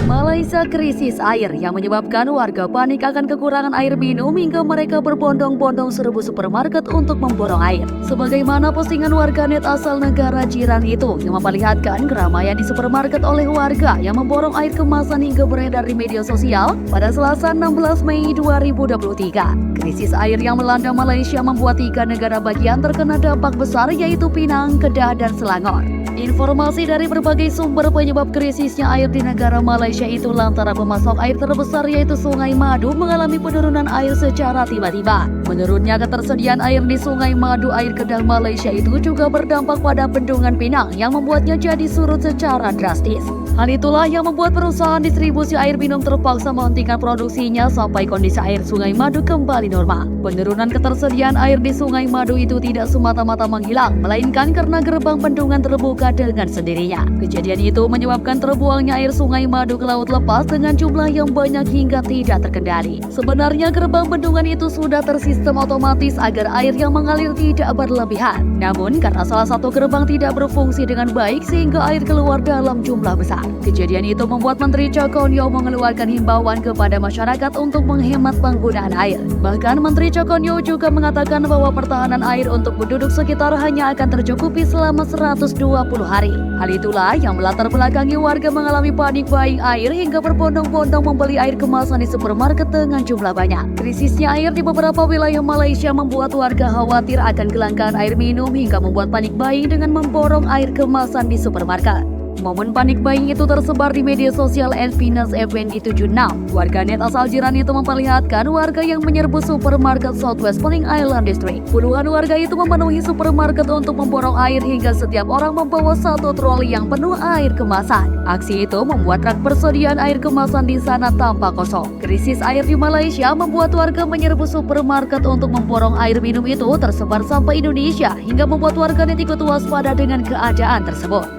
Malaysia krisis air yang menyebabkan warga panik akan kekurangan air minum hingga mereka berbondong-bondong serbu supermarket untuk memborong air. Sebagaimana postingan warganet asal negara jiran itu yang memperlihatkan keramaian di supermarket oleh warga yang memborong air kemasan hingga beredar di media sosial pada Selasa 16 Mei 2023. Krisis air yang melanda Malaysia membuat 3 negara bagian terkena dampak besar yaitu Penang, Kedah, dan Selangor. Informasi dari berbagai sumber penyebab krisisnya air di negara Malaysia itu lantaran pemasok air terbesar yaitu Sungai Madu mengalami penurunan air secara tiba-tiba. Menurutnya ketersediaan air di Sungai Madu air Kedah Malaysia itu juga berdampak pada bendungan Penang yang membuatnya jadi surut secara drastis. Hal itulah yang membuat perusahaan distribusi air minum terpaksa menghentikan produksinya sampai kondisi air Sungai Madu kembali normal. Penurunan ketersediaan air di Sungai Madu itu tidak semata-mata menghilang, melainkan karena gerbang bendungan terbuka dengan sendirinya. Kejadian itu menyebabkan terbuangnya air Sungai Madu ke laut lepas dengan jumlah yang banyak hingga tidak terkendali. Sebenarnya gerbang bendungan itu sudah tersistem otomatis agar air yang mengalir tidak berlebihan. Namun karena salah satu gerbang tidak berfungsi dengan baik sehingga air keluar dalam jumlah besar. Kejadian itu membuat Menteri Cokonyo mengeluarkan himbauan kepada masyarakat untuk menghemat penggunaan air. Bahkan Menteri Cokonyo juga mengatakan bahwa pertahanan air untuk penduduk sekitar hanya akan tercukupi selama 120 hari. Hal itulah yang melatar belakangi warga mengalami panik buying air hingga berbondong-bondong membeli air kemasan di supermarket dengan jumlah banyak. Krisisnya air di beberapa wilayah Malaysia membuat warga khawatir akan kelangkaan air minum hingga membuat panik buying dengan memborong air kemasan di supermarket. Momen panik buying itu tersebar di media sosial Elpinas Effendi 76. Warganet asal jiran itu memperlihatkan warga yang menyerbu supermarket Southwest Penang Island District. Puluhan warga itu memenuhi supermarket untuk memborong air hingga setiap orang membawa 1 troli yang penuh air kemasan. Aksi itu membuat rak persediaan air kemasan di sana tampak kosong. Krisis air di Malaysia membuat warga menyerbu supermarket untuk memborong air minum itu tersebar sampai Indonesia hingga membuat warganet ikut waspada dengan keadaan tersebut.